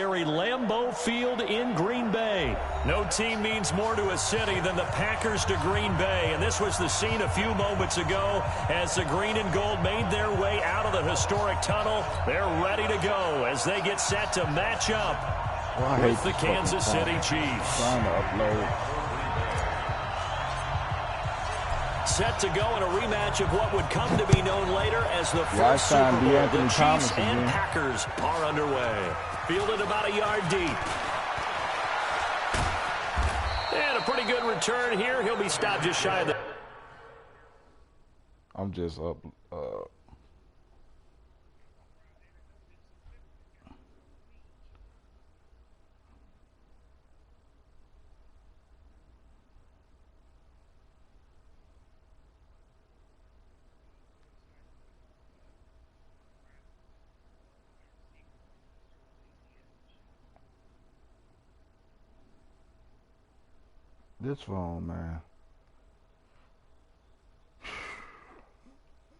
Lambeau Field in Green Bay. No team means more to a city than the Packers to Green Bay, and this was the scene a few moments ago as the green and gold made their way out of the historic tunnel. They're ready to go as they get set to match up with the Kansas City Chiefs. Trying to upload. Set to go in a rematch of what would come to be known later as the first Super Bowl. The Chiefs and Packers are underway. Fielded about a yard deep. And a pretty good return here. He'll be stopped just shy of the... I'm just up. This phone, man.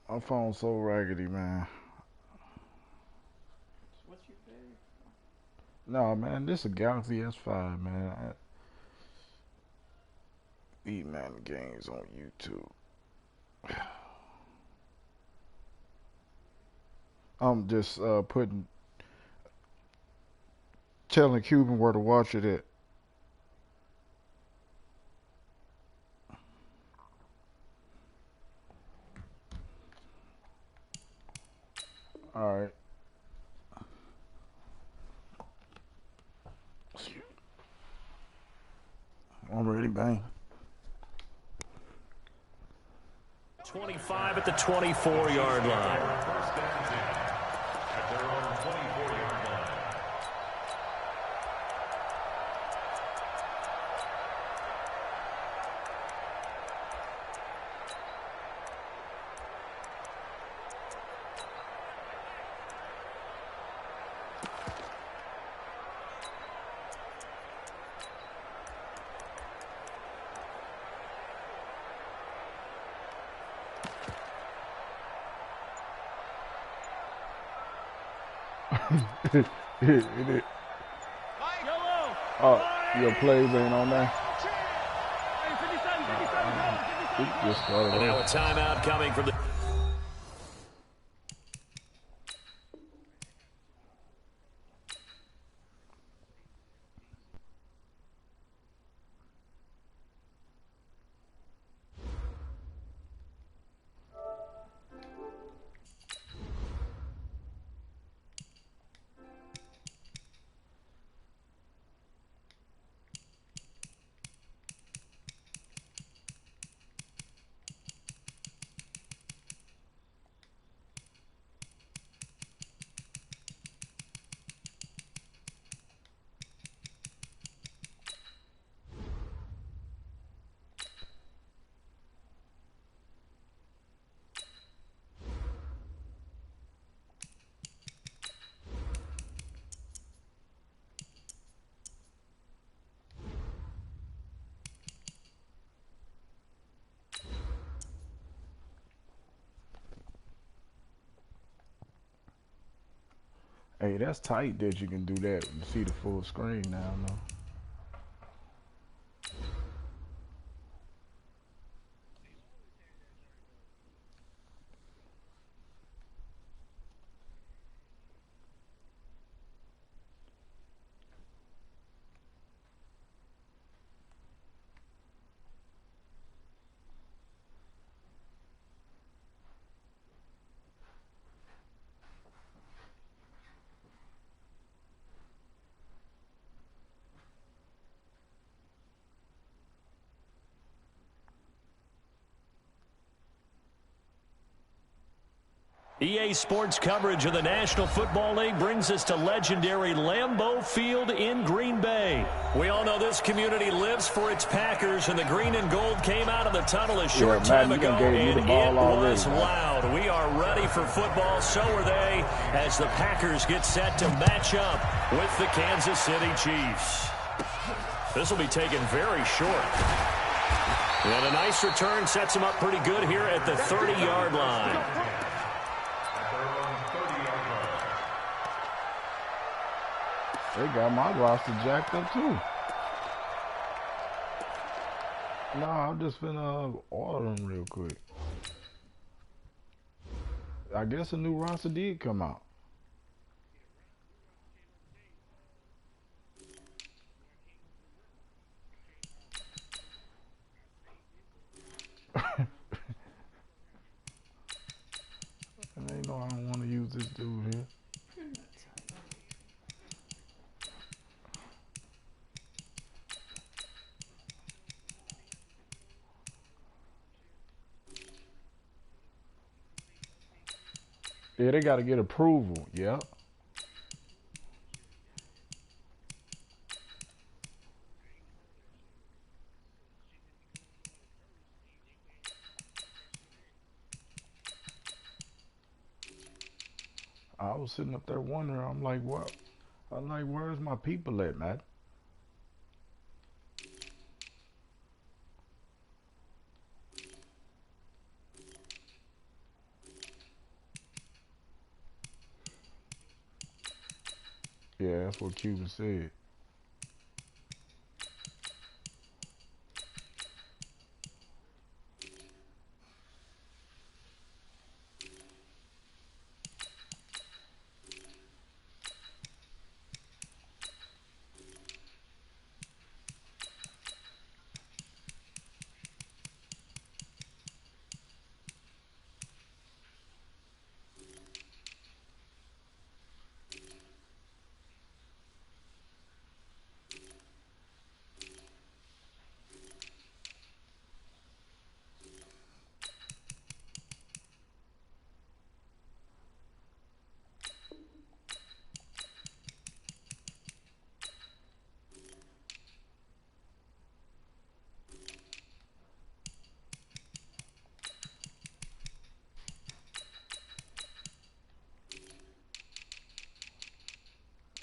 My phone's so raggedy, man. What's your favorite? No, man, this is a Galaxy S5, man. These man games on YouTube. I'm just telling Cuban where to watch it at. All right. I'm ready, bang. 25 at the 24-yard line. Oh, your plays ain't on there. And now a timeout coming from the... Hey, that's tight that you can do that and see the full screen now, though. EA Sports coverage of the National Football League brings us to legendary Lambeau Field in Green Bay. We all know this community lives for its Packers, and the green and gold came out of the tunnel a short time ago, and it was loud. We are ready for football, so are they, as the Packers get set to match up with the Kansas City Chiefs. This will be taken very short. And a nice return sets him up pretty good here at the 30-yard line. They got my roster jacked up too. Nah, I'm just finna order them real quick. I guess a new roster did come out. And they know I don't want to use this dude here. Yeah, they got to get approval. Yep. I was sitting up there wondering. I'm like, what? I'm like, where's my people at, man? Yeah, that's what Cuban said.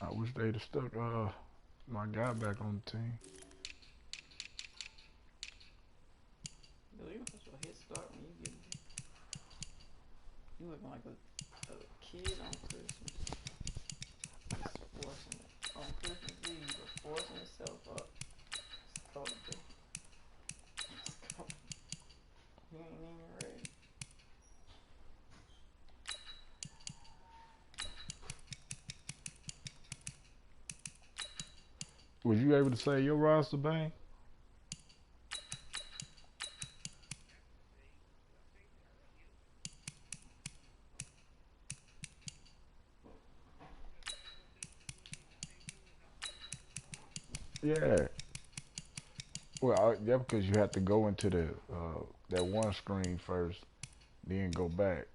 I wish they'd have stuck my guy back on the team. Billy, you have a head start when you get you looking like a kid on Christmas. Just forcing it on Christmas Eve, but forcing itself up. It's totally different. You ain't even ready. Was you able to say your roster, Bang? Yeah. Well, yeah, because you have to go into the that one screen first, then go back.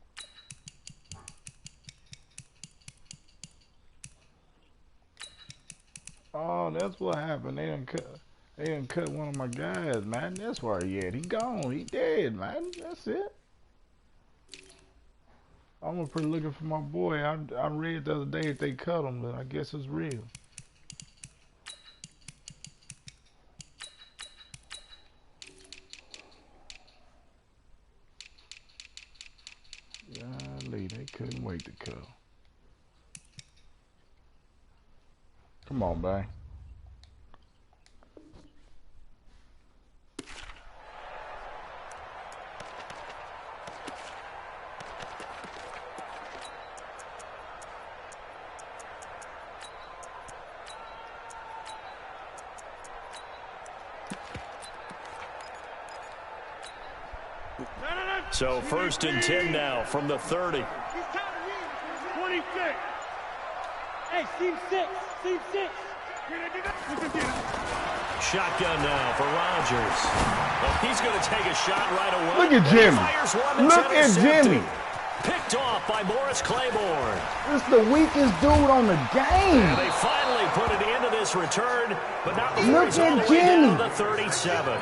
Oh, that's what happened. They done cut one of my guys, man. That's where he at. He gone. He dead, man. That's it. I'm up here looking for my boy. I read the other day that they cut him, but I guess it's real. Golly, they couldn't wait to cut him. Come on, Bang. So 1st and 10 now from the 30. 26. Hey, seam 6. Seam 6. Shotgun now for Rodgers. Well, he's going to take a shot right away. Look at Jimmy. Look at Jimmy. Picked off by Morris Claiborne. This is the weakest dude on the game. And they finally put it into this return, but not before Look he's all the at way down Jimmy. to the 37.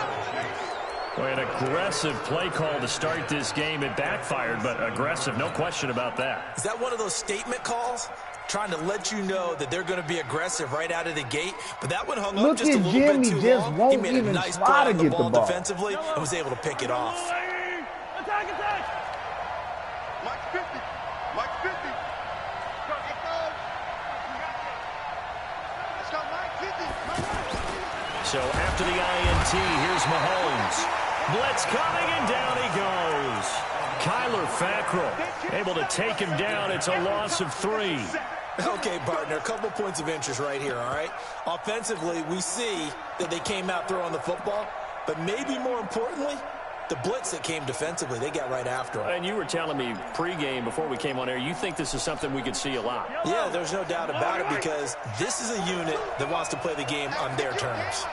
Boy, an aggressive play call to start this game. It backfired, but aggressive, no question about that. Is that one of those statement calls? Trying to let you know that they're going to be aggressive right out of the gate, but that one hung up just a little bit too long. He made a nice play on the ball defensively and was able to pick it off. Attack, attack. Mike 50. Mike 50. So after the INT, here's Mahomes. Blitz coming, and down he goes. Kyler Fackrell able to take him down. It's a loss of 3. Okay, partner, a couple points of interest right here, all right? Offensively, we see that they came out throwing the football, but maybe more importantly, the blitz that came defensively, they got right after him. And you were telling me pregame before we came on air, you think this is something we could see a lot. Yeah, there's no doubt about it, because this is a unit that wants to play the game on their terms.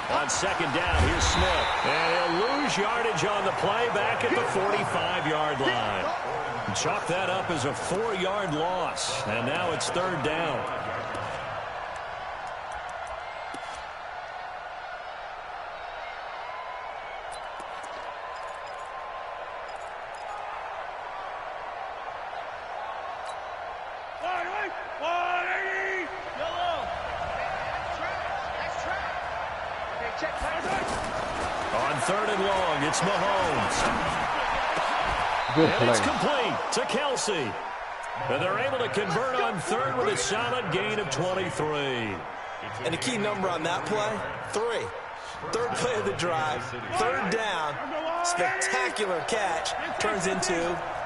On second down, here's Smith. And he'll lose yardage on the play back at the 45-yard line. Chalk that up as a 4-yard loss. And now it's third down. On third and long, it's Mahomes. Good and play. It's complete to Kelsey. And they're able to convert on third with a solid gain of 23. And the key number on that play, 3. Third play of the drive, third down, spectacular catch, turns into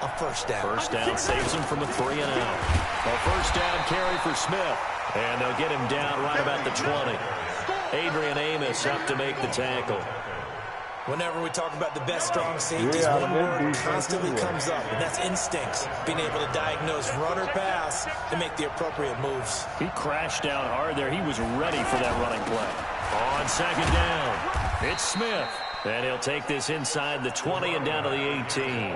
a first down. First down saves him from a 3-and-out. A first down carry for Smith. And they'll get him down right about the 20. Adrian Amos up to make the tackle. Whenever we talk about the best strong safeties, one word constantly comes up, and that's instincts. Being able to diagnose run or pass and make the appropriate moves. He crashed down hard there. He was ready for that running play. On second down, it's Smith. And he'll take this inside the 20 and down to the 18.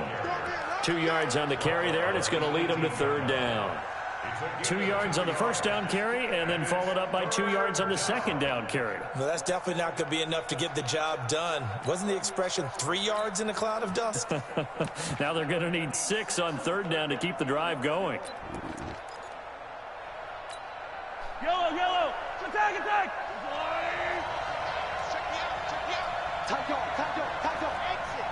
2 yards on the carry there, and it's going to lead him to third down. 2 yards on the first down carry, and then followed up by 2 yards on the second down carry. Well, that's definitely not going to be enough to get the job done. Wasn't the expression 3 yards in a cloud of dust? Now they're going to need 6 on third down to keep the drive going. Yellow. Attack. Check me out. Tackle. Exit.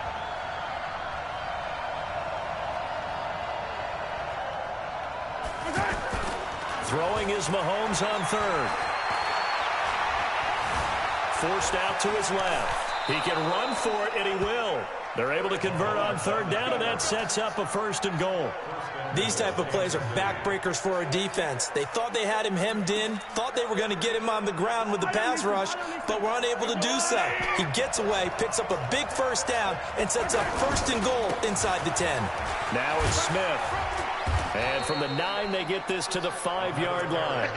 Throwing is Mahomes on third. Forced out to his left. He can run for it, and he will. They're able to convert on third down, and that sets up a first and goal. These type of plays are backbreakers for a defense. They thought they had him hemmed in, thought they were going to get him on the ground with the pass rush, but were unable to do so. He gets away, picks up a big first down, and sets up first and goal inside the 10. Now it's Smith. And from the 9, they get this to the 5-yard line.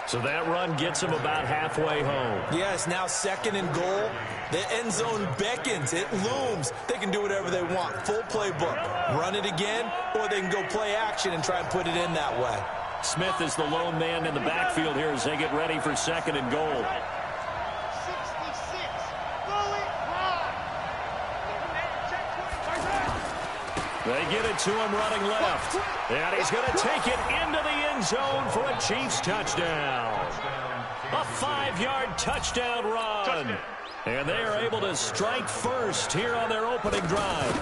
So that run gets him about halfway home. Yes, now second and goal. The end zone beckons. It looms. They can do whatever they want. Full playbook. Run it again, or they can go play action and try and put it in that way. Smith is the lone man in the backfield here as they get ready for second and goal. 66. Throw it high. They get it to him running left. And he's going to take it into the end zone for a Chiefs touchdown. A 5-yard touchdown run. And they are able to strike first here on their opening drive.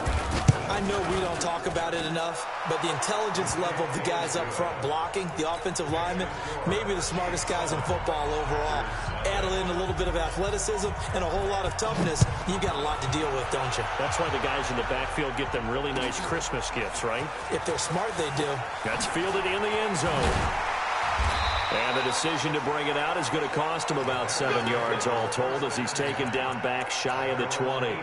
I know we don't talk about it enough, but the intelligence level of the guys up front blocking, the offensive linemen, maybe the smartest guys in football overall. Add in a little bit of athleticism and a whole lot of toughness, you've got a lot to deal with, don't you? That's why the guys in the backfield get them really nice Christmas gifts, right? If they're smart, they do. That's fielded in the end zone. And the decision to bring it out is going to cost him about 7 yards all told as he's taken down back shy of the 20.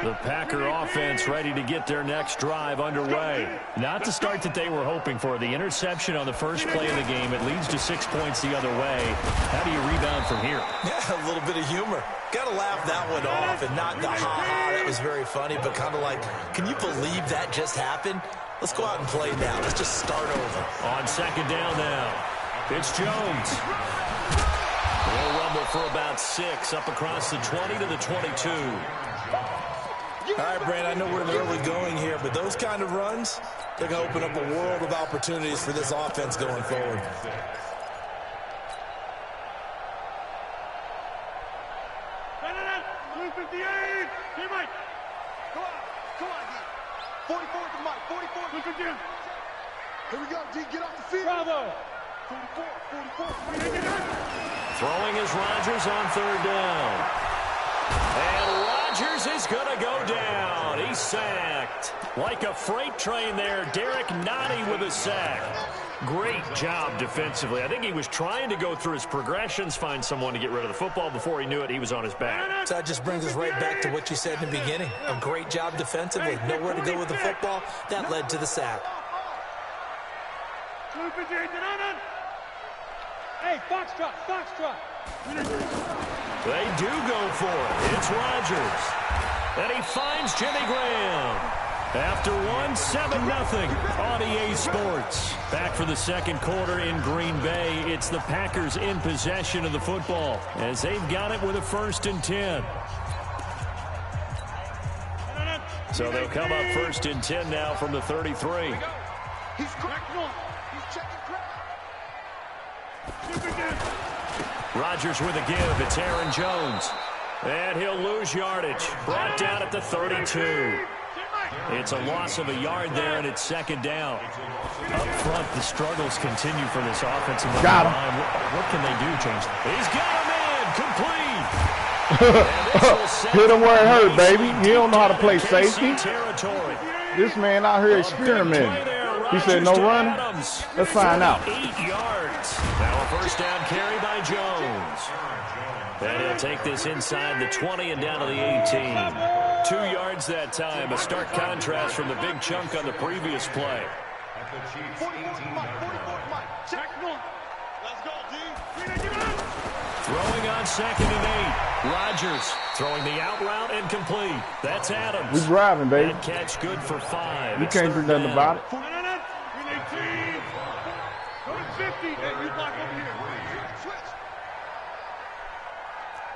The Packer offense ready to get their next drive underway. Not the start that they were hoping for. The interception on the first play of the game, it leads to 6 points the other way. How do you rebound from here? Yeah, a little bit of humor. Got to laugh that one off and not the ha-ha. That was very funny, but kind of like, can you believe that just happened? Let's go out and play now. Let's just start over. On second down now, it's Jones. They'll rumble for about 6 up across the 20 to the 22. All right, Brand, I know we're in the early going here, but those kind of runs, they're going to open up a world of opportunities for this offense going forward. Blue 58. Come on, D. 44 with the mic. 44. Look again. Here we go, D. Get off the field. Bravo. 44. Throwing is Rodgers on third down. And Rodgers is going to go down. He's sacked. Like a freight train there, Derek Nottie with a sack. Great job defensively. I think he was trying to go through his progressions, find someone to get rid of the football. Before he knew it, he was on his back. So that just brings us right back to what you said in the beginning. A great job defensively. Nowhere to go with the football. That led to the sack. Hey, foxtrot. They do go for it. It's Rodgers. And he finds Jimmy Graham. After 7-0 on EA Sports. Back for the second quarter in Green Bay. It's the Packers in possession of the football as they've got it with a 1st and 10. So they'll come up 1st and 10 now from the 33. He's cracking on. He's checking crack. Rodgers with a give. It's Aaron Jones. And he'll lose yardage. Brought down at the 32. It's a loss of a yard there, and it's 2nd down. Up front, the struggles continue for this offensive line. Got him. What can they do, James? He's got him in. Complete. Hit him where it hurt, baby. He don't know how to play safety. Territory. This man out here experimenting. He said no run. Let's find out. 8 yards. Now a 1st down carry by Jones. And he'll take this inside the 20 and down to the 18. 2 yards that time. A stark contrast from the big chunk on the previous play. 44 mic. Check. Let's go, D. Throwing on 2nd and 8. Rodgers throwing the out route and complete. That's Adams. We driving, baby. That catch good for 5. You It's can't do 3rd nothing down. about it. 50. Hey, you block over here. Switch.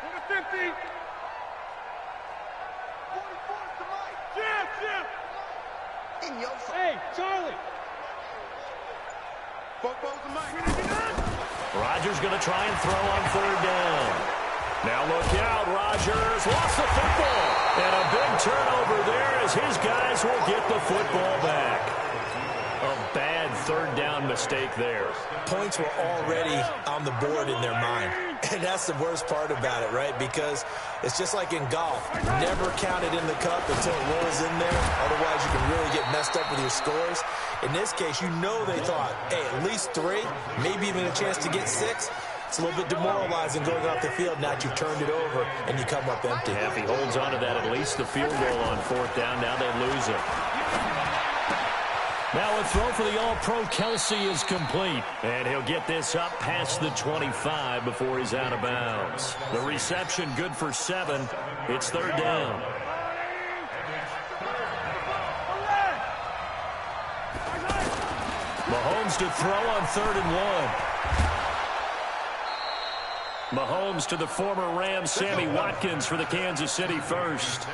Go to 50. 44 is the mic. Jim. In your face. Hey, Charlie. Football's the mic. Rodgers going to try and throw on 3rd down. Now look out, Rodgers lost the football. And a big turnover there as his guys will get the football back. A bad 3rd down mistake there. Points were already on the board in their mind. And that's the worst part about it, right? Because it's just like in golf. Never count it in the cup until it rolls in there. Otherwise, you can really get messed up with your scores. In this case, you know they thought, hey, at least 3, maybe even a chance to get 6. It's a little bit demoralizing going off the field now that you've turned it over and you come up empty. Yeah, if he holds on to that, at least the field goal on 4th down. Now they lose it. Now a throw for the All-Pro Kelsey is complete. And he'll get this up past the 25 before he's out of bounds. The reception good for 7. It's 3rd down. Mahomes to throw on 3rd and 1. Mahomes to the former Rams, Sammy Watkins for the Kansas City first.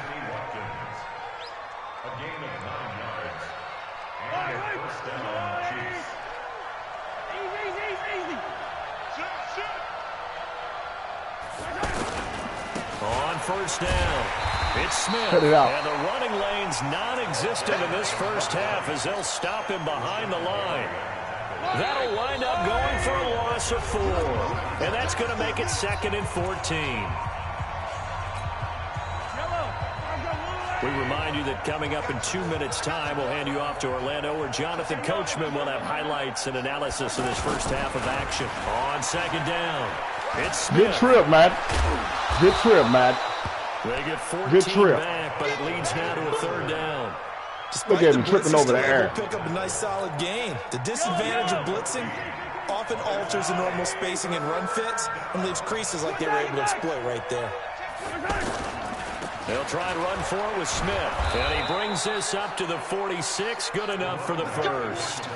On 1st down, it's Smith. Cut it out. And the running lane's non-existent in this first half as they'll stop him behind the line. That'll wind up going for a loss of 4. And that's going to make it 2nd and 14. We remind you that coming up in 2 minutes' time, we'll hand you off to Orlando, where Jonathan Coachman will have highlights and analysis of this first half of action. On 2nd down, it's Smith. Good trip, Matt. Good trip, Matt. They get 14 Good trip. back, but it leads now to a 3rd down. Despite Look at him the tripping blitzes, over the still air. able to pick up a nice solid gain. The disadvantage of blitzing often alters the normal spacing and run fits and leaves creases like they were able to exploit right there. They'll try and run for it with Smith. And he brings this up to the 46. Good enough for the first.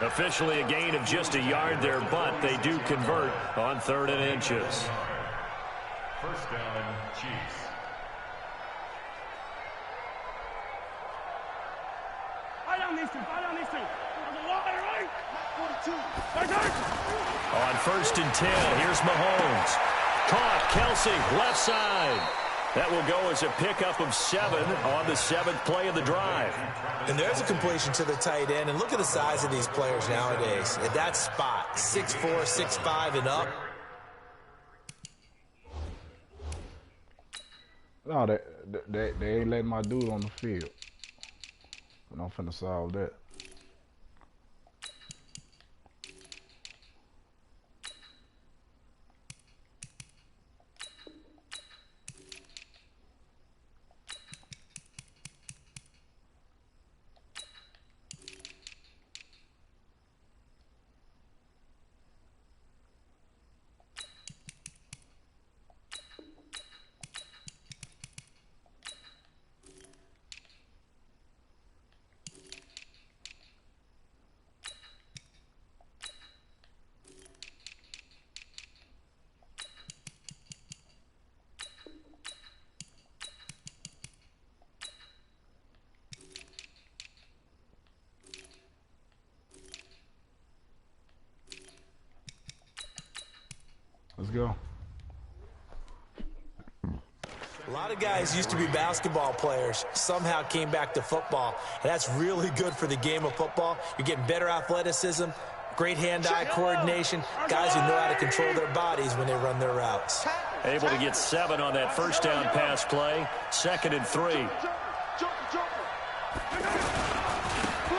Officially a gain of just a yard there, but they do convert on 3rd and inches. 1st down, Chiefs. On 1st and 10, here's Mahomes. Caught, Kelsey, left side. That will go as a pickup of 7 on the 7th play of the drive. And there's a completion to the tight end. And look at the size of these players nowadays. At that spot, 6'4", 6'5", and up. No, they ain't letting my dude on the field. But I'm finna solve that. Let's go. A lot of guys used to be basketball players, somehow came back to football. And that's really good for the game of football. You're getting better athleticism, great hand-eye coordination, guys who know how to control their bodies when they run their routes. Able to get 7 on that first down pass play. 2nd and 3.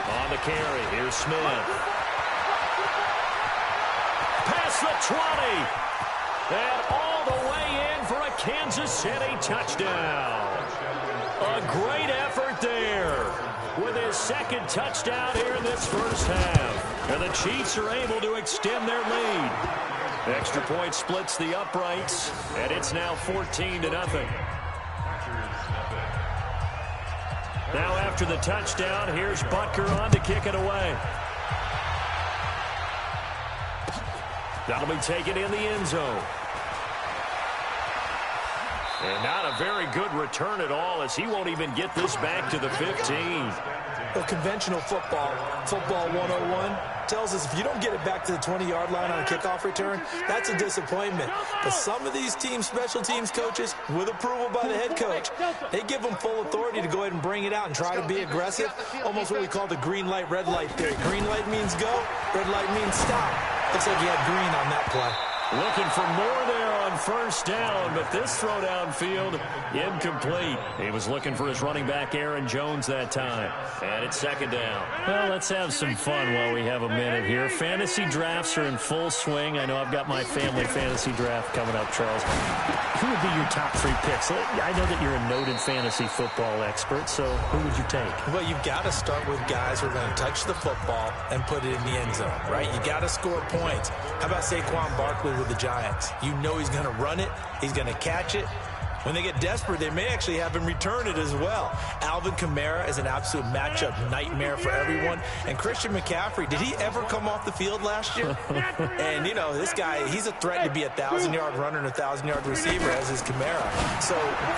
On the carry, here's Smith. Past the 20. And all the way in for a Kansas City touchdown. A great effort there with his 2nd touchdown here in this first half. And the Chiefs are able to extend their lead. Extra point splits the uprights, and it's now 14-0. Now after the touchdown, here's Butker on to kick it away. That'll be taken in the end zone. And not a very good return at all, as he won't even get this back to the 15. Well, conventional football 101, tells us if you don't get it back to the 20-yard line on a kickoff return, that's a disappointment. But some of these team special teams coaches, with approval by the head coach, they give them full authority to go ahead and bring it out and try to be aggressive, almost what we call the green light, red light theory. Green light means go, red light means stop. Looks like he had green on that play. Looking for more there on first down, but this throw downfield incomplete. He was looking for his running back, Aaron Jones, that time. And it's 2nd down. Well, let's have some fun while we have a minute here. Fantasy drafts are in full swing. I know I've got my family fantasy draft coming up, Charles. Who would be your top 3 picks? I know that you're a noted fantasy football expert, so who would you take? Well, you've got to start with guys who are going to touch the football and put it in the end zone, right? You got to score points. How about Saquon Barkley with the Giants? You know he's going to run it. He's going to catch it. When they get desperate, they may actually have him return it as well. Alvin Kamara is an absolute matchup nightmare for everyone. And Christian McCaffrey, did he ever come off the field last year? And, you know, this guy, he's a threat to be a 1,000-yard runner and a 1,000-yard receiver, as is Kamara. So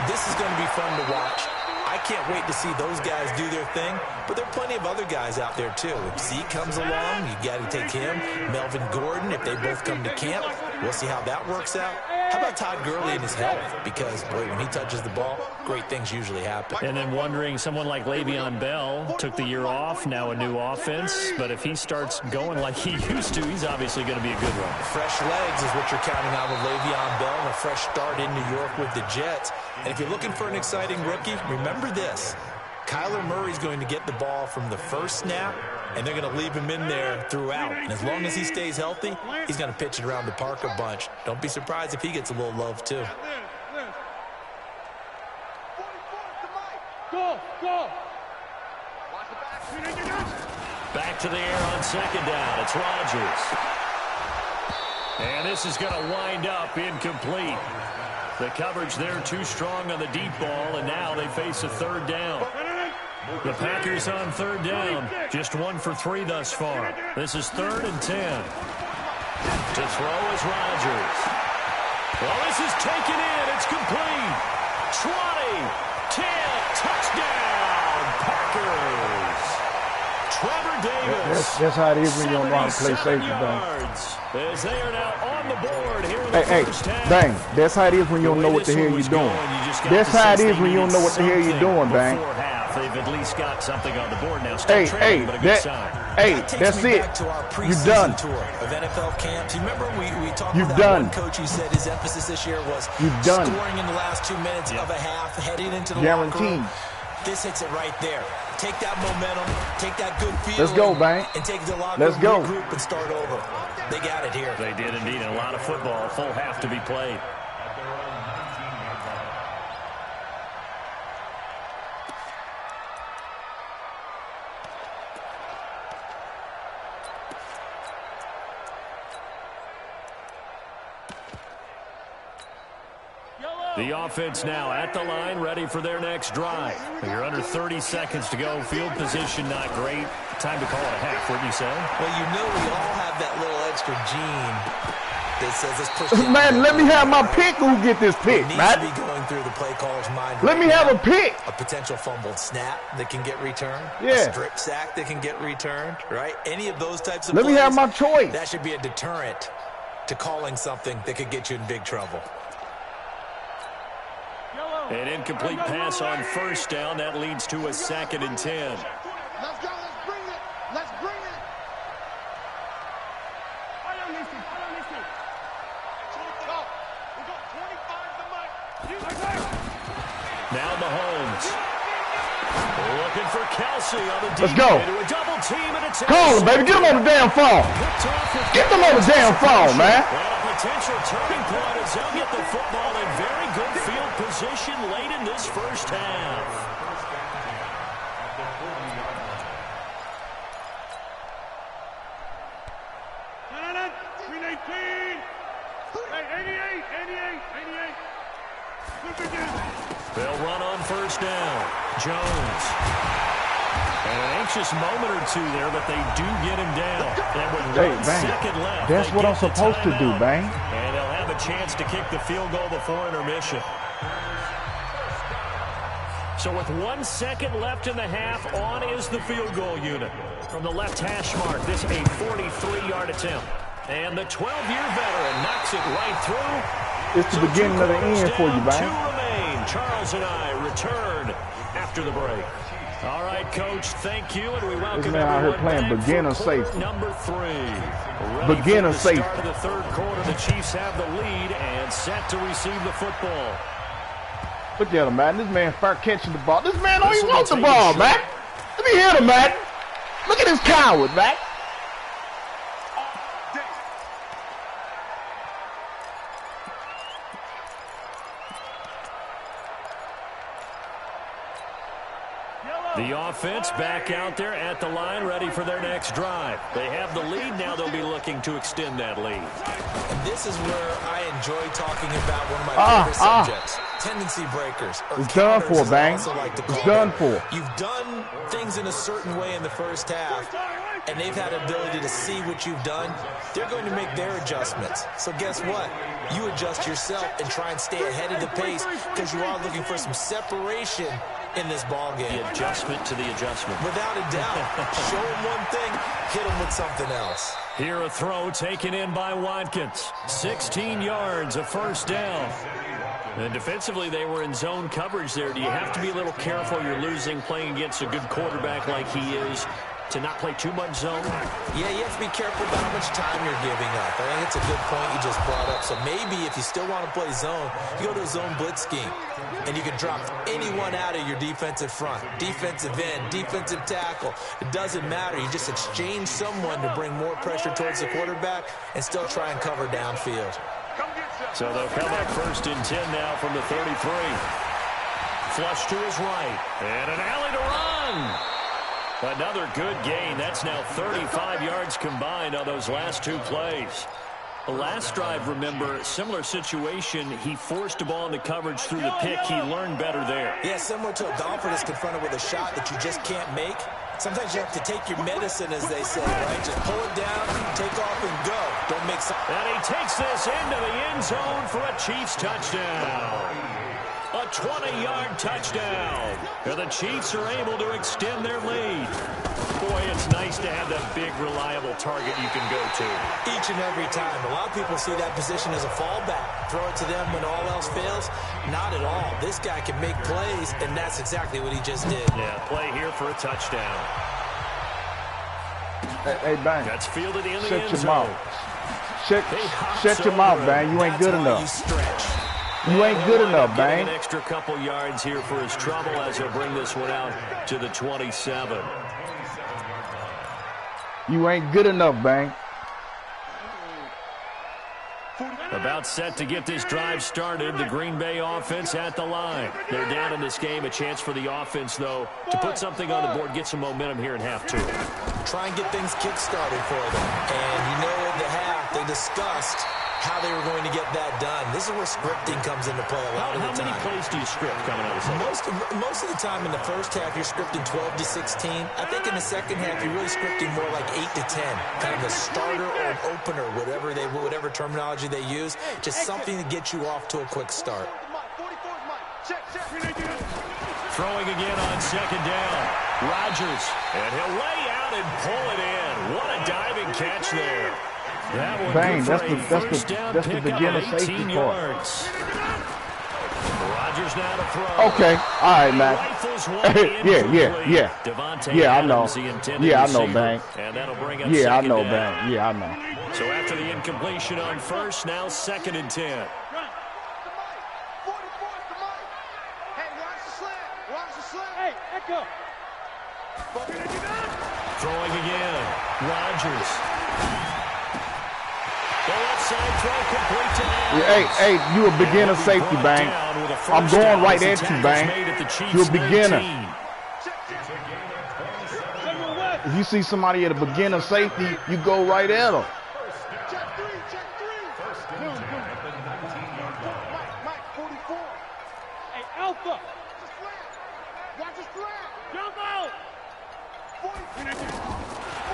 this is going to be fun to watch. I can't wait to see those guys do their thing, but there are plenty of other guys out there, too. If Zeke comes along, you got to take him. Melvin Gordon, if they both come to camp, we'll see how that works out. How about Todd Gurley and his health? Because, boy, when he touches the ball, great things usually happen. And then wondering, someone like Le'Veon Bell took the year off, now a new offense. But if he starts going like he used to, he's obviously going to be a good one. Fresh legs is what you're counting on with Le'Veon Bell, and a fresh start in New York with the Jets. And if you're looking for an exciting rookie, remember this. Kyler Murray's going to get the ball from the first snap, and they're going to leave him in there throughout. And as long as he stays healthy, he's going to pitch it around the park a bunch. Don't be surprised if he gets a little love, too. Go! Back to the air on 2nd down. It's Rodgers. And this is going to wind up incomplete. The coverage there too strong on the deep ball, and now they face a 3rd down. The Packers on 3rd down, just 1 for 3 thus far. This is 3rd and 10. To throw is Rodgers. Well, this is taken in. It's complete. 20, 10, touchdown, Packers. Trevor Davis. That's how it is when you don't know how to play safety, yards, as they are now on the board here in the hey, first half. Dang, that's how it is when you don't know what the hell you're doing. You That's how it is when you don't know what the hell you're doing, Bang. They've at least got something on the board now. Still trailing, but a good sign. That's it. You're done. Tour of NFL camps. You remember we talked You've about done. One coach who said his emphasis this year was done. scoring in the last 2 minutes of a half, heading into the Guaranteed. locker room. This hits it right there. Take that momentum, take that good feeling. Let's go, Bang. And take the locker Let's room, go. regroup, and start over. They got it here. They did indeed. A lot of football. Full half to be played. The offense now at the line, ready for their next drive. You're under 30 seconds to go. Field position not great. Time to call it a half, wouldn't you say? Well, you know we all have that little extra gene that says let's push it. Man, let me have my pick. Who get this pick, needs man? to be going through the play caller's mind. Let me have a pick. A potential fumbled snap that can get returned. Yeah. A strip sack that can get returned, right? Any of those types of Let plays, me have my choice. That should be a deterrent to calling something that could get you in big trouble. An incomplete pass on first down. That leads to a 2nd and 10. Let's go. Let's bring it. Let's bring it. I don't listen. We got 25 to make. Now Mahomes. Looking for Kelsey on the deep. Let's go. Into a double team and it's Call him, baby. Get him on the damn phone. Get them on the damn phone, man. Well, a potential turning point as they'll get the football in very good field position late in this first half. They'll run on first down. Jones. And an anxious moment or two there, but they do get him down. And with 1 second left, that's what I'm supposed to do, Bang. And they'll have a chance to kick the field goal before intermission. So with 1 second left in the half, on is the field goal unit. From the left hash mark, this a 43-yard attempt. And the 12-year veteran knocks it right through. It's the beginning of the end for you, Bang. 2 remain. Charles and I return after the break. All right, Coach, thank you, and we welcome this man out here playing beginner safety. Number 3. Beginner safety. Start of the third quarter, the Chiefs have the lead and set to receive the football. Look at him, man. This man start catching the ball. This man don't even want the ball, man. Let me hit him, man. Look at this coward, man. The offense back out there at the line, ready for their next drive. They have the lead. Now they'll be looking to extend that lead. And this is where I enjoy talking about one of my favorite subjects. Tendency breakers. It's done for, Bang. It's done for. You've done things in a certain way in the first half, and they've had ability to see what you've done. They're going to make their adjustments. So guess what? You adjust yourself and try and stay ahead of the pace because you are looking for some separation in this ball game. The adjustment to the adjustment. Without a doubt. Show them one thing, hit them with something else. Here a throw taken in by Watkins. 16 yards, a first down. And defensively, they were in zone coverage there. Do you have to be a little careful? You're losing playing against a good quarterback like he is to not play too much zone? Yeah, you have to be careful about how much time you're giving up. I think it's a good point you just brought up. So maybe if you still want to play zone, you go to a zone blitz scheme. And you can drop anyone out of your defensive front. Defensive end, defensive tackle. It doesn't matter. You just exchange someone to bring more pressure towards the quarterback and still try and cover downfield. So they'll come up 1st and 10 now from the 33. Flush to his right. And an alley to run. Another good gain. That's now 35 yards combined on those last 2 plays. The last drive, remember, similar situation. He forced a ball into coverage through the pick. He learned better there. Yeah, similar to a golfer that's confronted with a shot that you just can't make. Sometimes you have to take your medicine, as they say, right? Just pull it down, take off, and go. Don't make some... And he takes this into the end zone for a Chiefs touchdown. A 20-yard touchdown. And the Chiefs are able to extend their lead. Boy, it's nice to have that big, reliable target you can go to. Each and every time. A lot of people see that position as a fallback. Throw it to them when all else fails. Not at all. This guy can make plays, and that's exactly what he just did. Yeah, play here for a touchdown. Hey, Bang. That's fielded in the Shut end your zone. mouth. Shut your mouth, Bang. You ain't good enough. You ain't good enough, Bang. An extra couple yards here for his trouble as he'll bring this one out to the 27. You ain't good enough, Bang. About set to get this drive started. The Green Bay offense at the line. They're down in this game. A chance for the offense, though, to put something on the board, get some momentum here in half two. Try and get things kick-started for them. And you know at the half, they discussed how they were going to get that done. This is where scripting comes into play a lot of the time. How many plays do you script coming out of the second? Most of the time in the first half, you're scripting 12 to 16. I think in the second half, you're really scripting more like 8 to 10. Kind of a starter or an opener, whatever terminology they use. Just something to get you off to a quick start. Throwing again on second down. Rodgers. And he'll lay out and pull it in. What a diving catch there. That one Bang, that's the beginner safety part. Rodgers now to throw. Okay, all right, man. Yeah, I know. Yeah, I know, Bang. And that'll bring up Yeah, I second know, down. Bang. Yeah, I know. So after the incompletion on first, now 2nd and 10. Throwing again. Rodgers. The left side throw complete to Adams. Hey, you a beginner safety, Bang. I'm going right at you, Bang. You a beginner. If you see somebody at a beginner safety, you go right at them.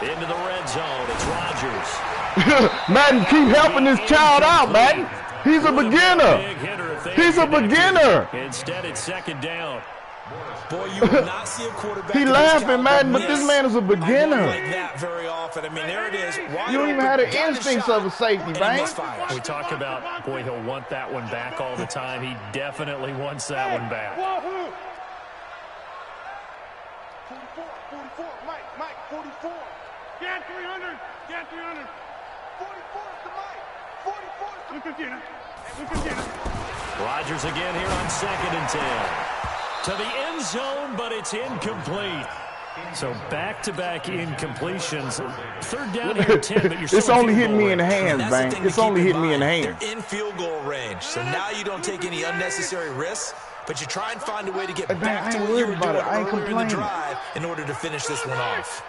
Into the red zone, it's Rodgers. Madden, keep helping this child out, Madden. He's a beginner. He's a beginner. Instead, it's 2nd down. Boy, you will not see a quarterback. He laughing, Madden, but this man is a beginner. Like that very often. I mean, there it is. You don't even have the instincts of a safety, Bang. We talk about, boy, he'll want that one back all the time. He definitely wants that one back. 44, Mike, 44. Get 300, 44 to Mike, 44 to Rodgers again here on 2nd and 10. To the end zone, but it's incomplete. So back-to-back incompletions. 3rd down here 10, but you're still It's only hitting me in the hands, Bang. It's only hitting me in the hands. They're in field goal range, so now you don't take any unnecessary risks, but you try and find a way to get back to what you were doing earlier in the drive in order to finish this one off.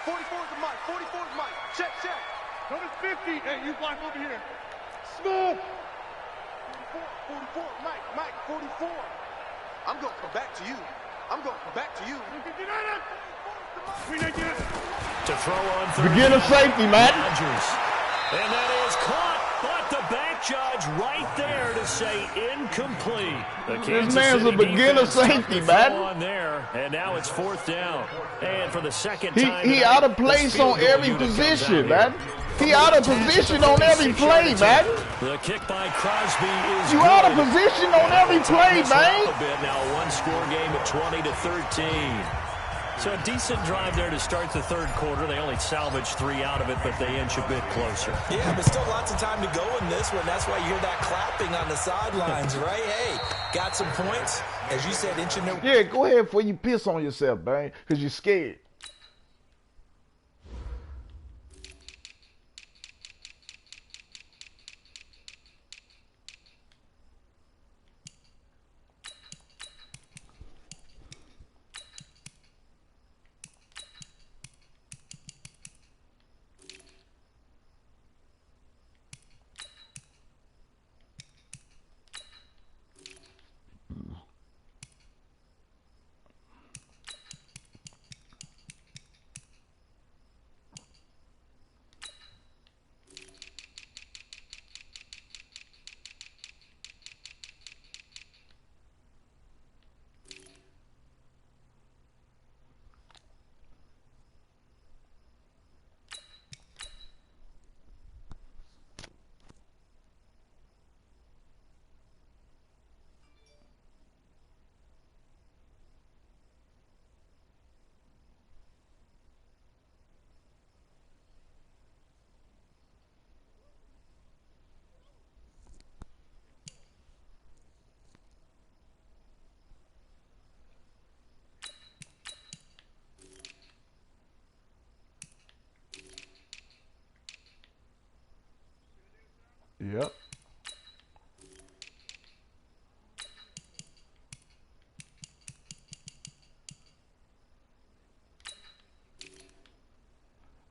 44 to Mike, 44 to Mike. Check. Notice 50. Hey, you block over here. Smooth. 44, Mike, 44. I'm going to come back to you. To throw on 3rd Beginner down. safety, Matt. Rodgers. And that is caught, but the back judge right there to say incomplete. This man's a beginner safety, man. On there, and now it's 4th down. And for the second He time, out of place on every position, man. He out of position on every play, man. The kick by Crosby is You out of position on every play, man. a bit now, one-score game at 20 to 13. So a decent drive there to start the 3rd quarter. They only salvaged 3 out of it, but they inch a bit closer. Yeah, but still lots of time to go in this one. That's why you hear that clapping on the sidelines, right? Hey, got some points. As you said, inching their... Yeah, go ahead before you piss on yourself, man, because you're scared.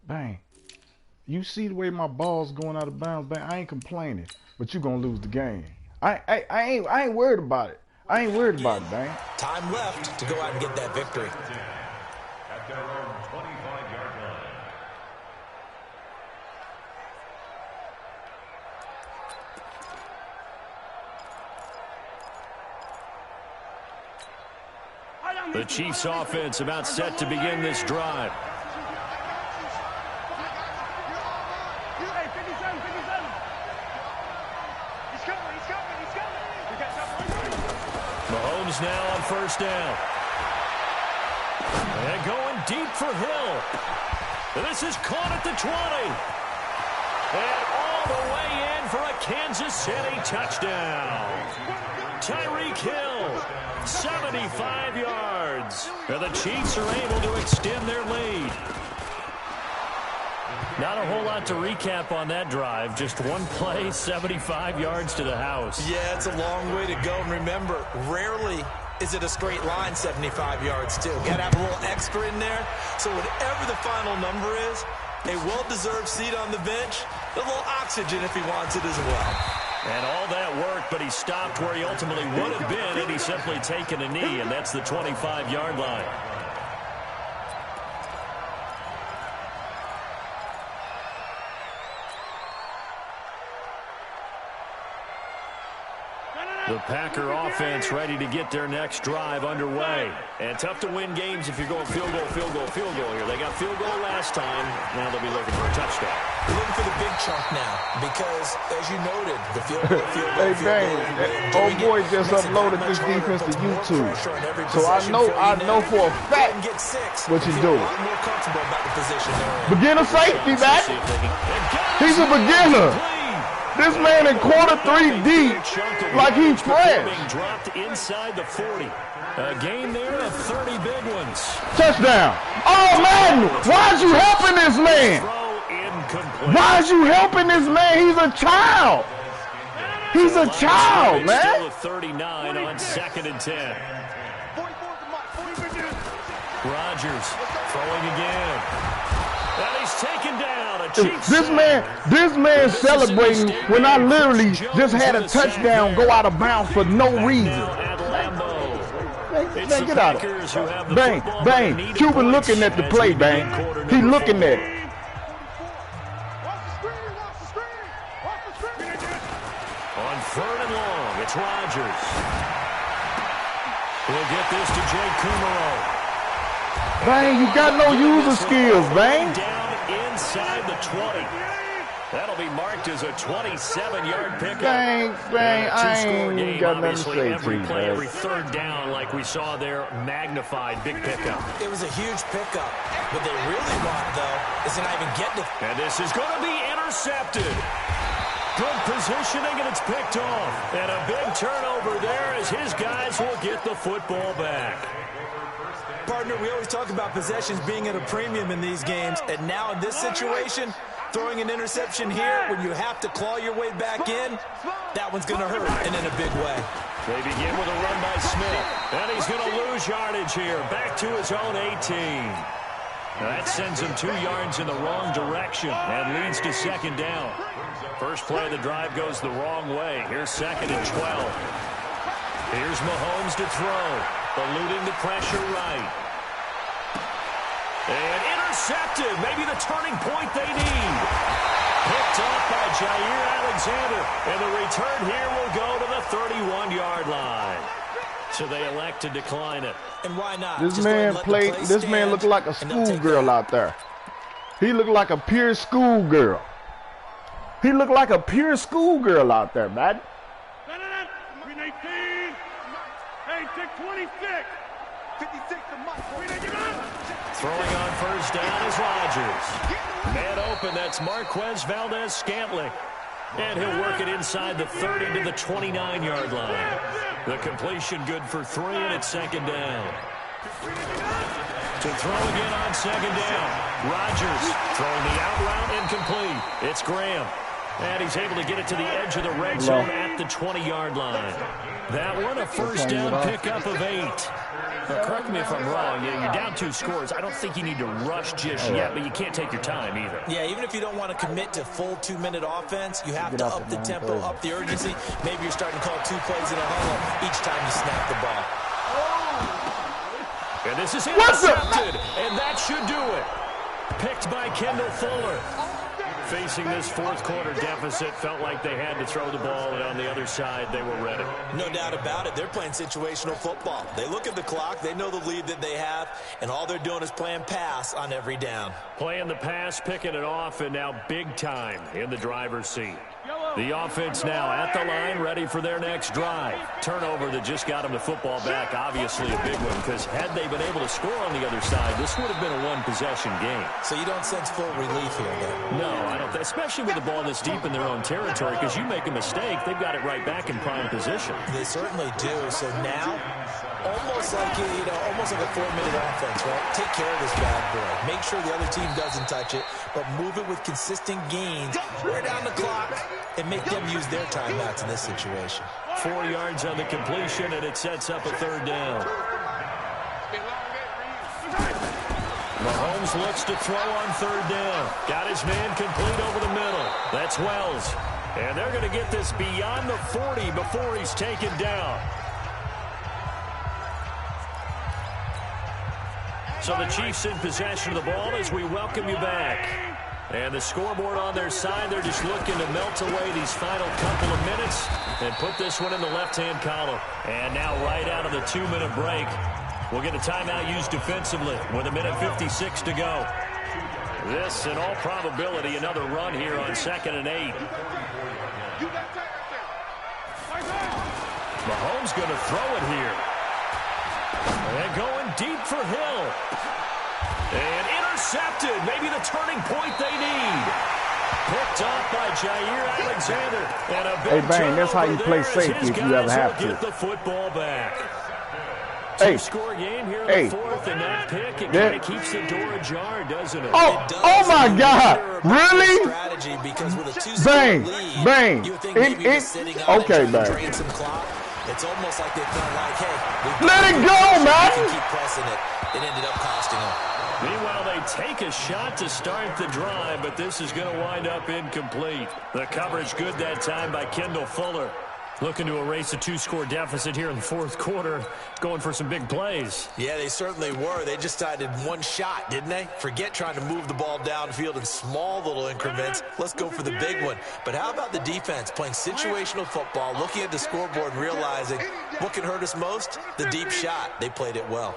Bang. You see the way my ball's going out of bounds, bang. I ain't complaining, but you gonna lose the game. I ain't worried about it. I ain't worried about it, bang. Time left to go out and get that victory. At their own 25-yard line. The Chiefs offense about set to begin this drive. Mahomes now on first down. And going deep for Hill. This is caught at the 20. And all the way in for a Kansas City touchdown. Tyreek Hill, 75 yards. And the Chiefs are able to extend their lead. Not a whole lot to recap on that drive. Just one play, 75 yards to the house. Yeah, it's a long way to go. And remember, rarely is it a straight line 75 yards, too. Got to have a little extra in there. So whatever the final number is, a well-deserved seat on the bench, a little oxygen if he wants it as well. And all that work, but he stopped where he ultimately would have been had he simply taken a knee, and that's the 25-yard line. The Packer offense ready to get their next drive underway. And tough to win games if you're going field goal, field goal, field goal here. They got field goal last time. Now they'll be looking for a touchdown. Looking for the big chunk now because, as you noted, the field goal, Hey, bang, old boy just uploaded this defense to YouTube. So I know for a fact what you're doing. Beginner safety, man. He's a beginner. This man in quarter 3 deep, like he's fresh. Dropped inside the 40. A gain there of 30 big ones. Touchdown. Oh, man, why'd you helping this man? Why'd you helping this man? He's a child. He's a child, man. Still a 39 on 2nd and 10. Rodgers throwing again. And he's taken down. This man celebrating when I literally just had a touchdown go out of bounds for no reason. Man, get out of it. Bang, bang. Cuban looking at the play, bang. He looking at it. On 3rd and long, it's Rodgers. We'll get this to Jake Kumaro. Bang, you got no user skills, bang. Down inside the 20. That'll be marked as a 27-yard pickup. Bang, bang, I ain't got nothing to say to you, play, every 3rd down, like we saw there, magnified big pickup. It was a huge pickup. What they really want, though, is to not even get to. And this is going to be intercepted. Good positioning, and it's picked off. And a big turnover there as his guys will get the football back. Partner, we always talk about possessions being at a premium in these games, and now in this situation, throwing an interception here when you have to claw your way back in, that one's going to hurt, and in a big way. They begin with a run by Smith, and he's going to lose yardage here, back to his own 18. That sends him 2 yards in the wrong direction and leads to 2nd down. First play of the drive goes the wrong way. Here's 2nd and 12. Here's Mahomes to throw, eluding the pressure right. And intercepted, maybe the turning point they need. Picked off by Jair Alexander, and the return here will go to the 31-yard line. So they elect to decline it. And why not? This man looked like a schoolgirl out there. He looked like a pure schoolgirl. He looked like a pure schoolgirl out there, man. Green 18. Hey, take 26. 56 to Mike. Throwing on first down is Rodgers. Man open, that's Marquez Valdez-Scantling. And he'll work it inside the 30 to the 29-yard line. The completion good for 3, and it's 2nd down. To throw again on 2nd down. Rodgers throwing the out route incomplete. It's Graham. And he's able to get it to the edge of the red zone at the 20-yard line. That one, a first down pickup of 8. Now, correct me if I'm wrong. Yeah, you're down 2 scores. I don't think you need to rush just yet, but you can't take your time either. Yeah, even if you don't want to commit to full 2-minute offense, you have to up the tempo, up the urgency. Maybe you're starting to call 2 plays in a huddle each time you snap the ball. And this is intercepted, and that should do it. Picked by Kendall Fuller. Facing this fourth quarter deficit, felt like they had to throw the ball, and on the other side, they were ready. No doubt about it. They're playing situational football. They look at the clock, they know the lead that they have, and all they're doing is playing pass on every down. Playing the pass, picking it off, and now big time in the driver's seat. The offense now at the line, ready for their next drive. Turnover that just got them the football back, obviously a big one, because had they been able to score on the other side, this would have been a one-possession game. So you don't sense full relief here, though? No, I don't, especially with the ball this deep in their own territory, because you make a mistake, they've got it right back in prime position. They certainly do. So now, almost like almost like a 4-minute offense, right? Take care of this bad boy. Make sure the other team doesn't touch it, but move it with consistent gains. Wear down the clock and make them use their timeouts in this situation. 4 yards on the completion, and it sets up a third down. Mahomes looks to throw on third down. Got his man complete over the middle. That's Wells. And they're going to get this beyond the 40 before he's taken down. So the Chiefs in possession of the ball as we welcome you back. And the scoreboard on their side, they're just looking to melt away these final couple of minutes and put this one in the left-hand column. And now right out of the 2-minute break, we'll get a timeout used defensively with 1:56 to go. This, in all probability, another run here on 2nd and 8. Mahomes going to throw it here. And going deep for Hill. And intercepted. Maybe the turning point they need. Picked off by Jair Alexander. And a big hey, Bang, that's how you play safety if you ever have to. Get the football back. Hey. Two-score game here in the fourth, and that pick, it kind of keeps the door ajar, doesn't it? Oh my God. Really? Strategy because with a 2-score lead, Bang. you would think maybe you're sitting on okay, Bang. Drain some clock. It's almost like they felt like, hey, let it go, man. Keep pressing it. It ended up costing them. Meanwhile, they take a shot to start the drive, but this is going to wind up incomplete. The coverage good that time by Kendall Fuller. Looking to erase a 2-score deficit here in the fourth quarter, going for some big plays. Yeah, they certainly were. They just decided one shot, didn't they? Forget trying to move the ball downfield in small little increments. Let's go for the big one. But how about the defense playing situational football, looking at the scoreboard, realizing what can hurt us most? The deep shot. They played it well.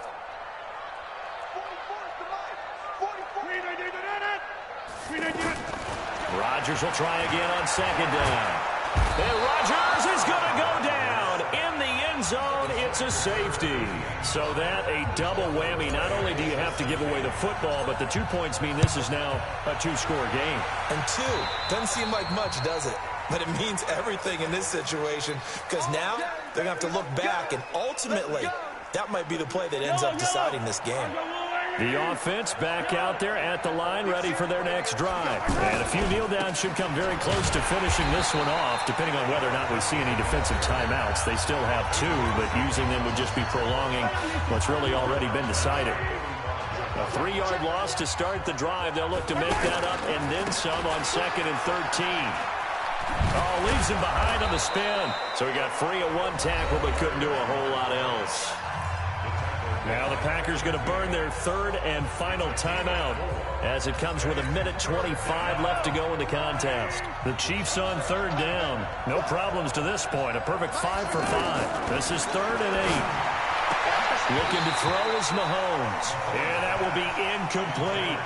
Rodgers will try again on 2nd down. And Rodgers is going to go down in the end zone. It's a safety. So that a double whammy. Not only do you have to give away the football, but the 2 points mean this is now a 2-score game. And 2 doesn't seem like much, does it? But it means everything in this situation because now they're going to have to look back, and ultimately that might be the play that ends up deciding this game. The offense back out there at the line, ready for their next drive. And a few kneel downs should come very close to finishing this one off, depending on whether or not we see any defensive timeouts. They still have 2, but using them would just be prolonging what's really already been decided. A 3-yard loss to start the drive. They'll look to make that up and then some on 2nd and 13. Oh, leaves him behind on the spin. So he got free of 1 tackle, but couldn't do a whole lot else. Now the Packers going to burn their 3rd and final timeout as it comes with 1:25 left to go in the contest. The Chiefs on 3rd down. No problems to this point. A perfect 5 for 5. This is 3rd and 8. Looking to throw is Mahomes. And that will be incomplete.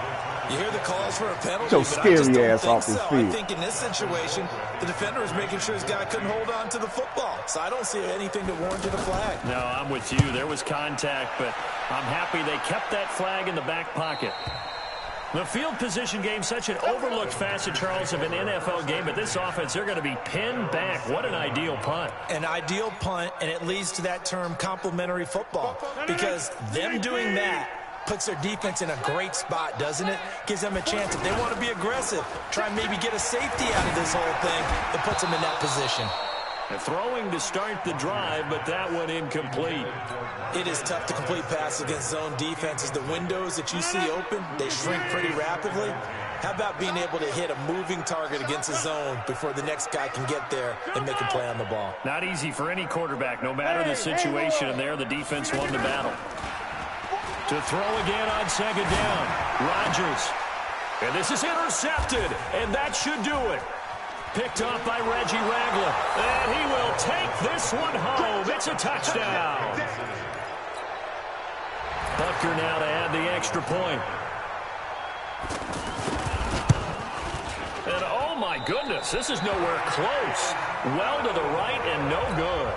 You hear the calls for a penalty, so but I just scary don't ass think off his so. feet. I think in this situation, the defender was making sure his guy couldn't hold on to the football. So I don't see anything to warrant a flag. No, I'm with you. There was contact, but I'm happy they kept that flag in the back pocket. The field position game, such an overlooked facet, Charles, of an NFL game, but this offense, they're going to be pinned back. What an ideal punt. An ideal punt, and it leads to that term complimentary football, because them doing that Puts their defense in a great spot, doesn't it? Gives them a chance if they want to be aggressive, try and maybe get a safety out of this whole thing. It puts them in that position. Throwing to start the drive, but that one incomplete. It is tough to complete passes against zone defenses. The windows that you see open, they shrink pretty rapidly. How about being able to hit a moving target against a zone before the next guy can get there and make a play on the ball? Not easy for any quarterback, no matter the situation, and there the defense won the battle. To throw again on second down, Rodgers. And this is intercepted, and that should do it. Picked off by Reggie Ragland, and he will take this one home. It's a touchdown. Butker now to add the extra point. And oh my goodness, this is nowhere close. Well to the right and no good.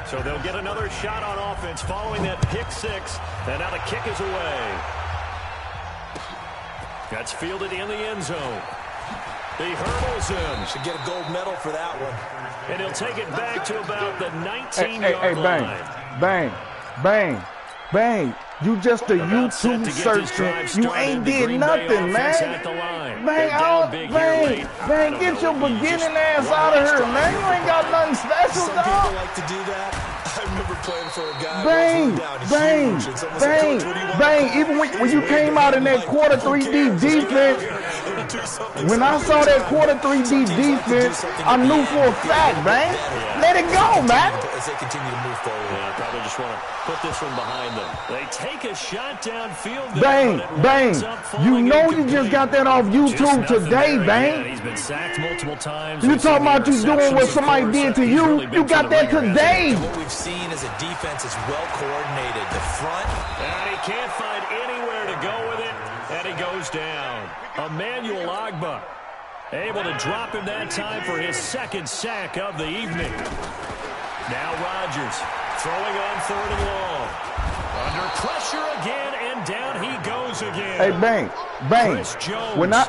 So they'll get another shot on offense following that pick six. And now the kick is away. That's fielded in the end zone. He hurdles him. Should get a gold medal for that one. And he'll take it back to about the 19-yard line. Bang, bang, bang. You just a YouTube searching. You ain't did nothing, man. Bang, get your beginning ass out of here, man. You ain't got nothing special, Some dog. people like to do that. I remember playing for a guy. Bang. Even when you came out in that quarter 3D defense, when I saw that quarter 3D defense, I knew for a fact, bang. Let it go, man. As they continue to move forward. Yeah, probably just want to put this one behind them. They take a shot downfield. Bang. You know you just got that off YouTube today, bang. Yeah, he's been sacked multiple times. You talking about you doing what somebody did to you? You got that today. What we've seen is a defense is well coordinated. The front. And he can't find anywhere to go with it. And he goes down. Emmanuel Ogbah able to drop him that time for his second sack of the evening. Now Rodgers throwing on third and long. Under pressure again, and down he goes again. Hey, bang.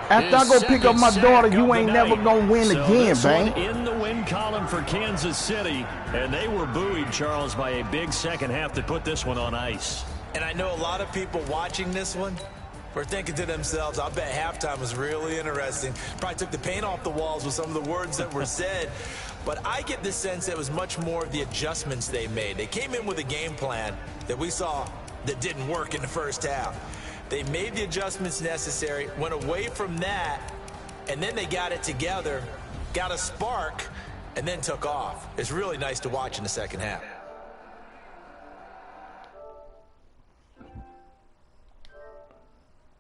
After I go pick up my daughter, you ain't never gonna win again, bang. In the win column for Kansas City, and they were buoyed, Charles, by a big second half that put this one on ice. And I know a lot of people watching this one were thinking to themselves, I bet halftime was really interesting. Probably took the paint off the walls with some of the words that were said. But I get the sense that it was much more of the adjustments they made. They came in with a game plan that we saw that didn't work in the first half. They made the adjustments necessary, went away from that, and then they got it together, got a spark, and then took off. It's really nice to watch in the second half.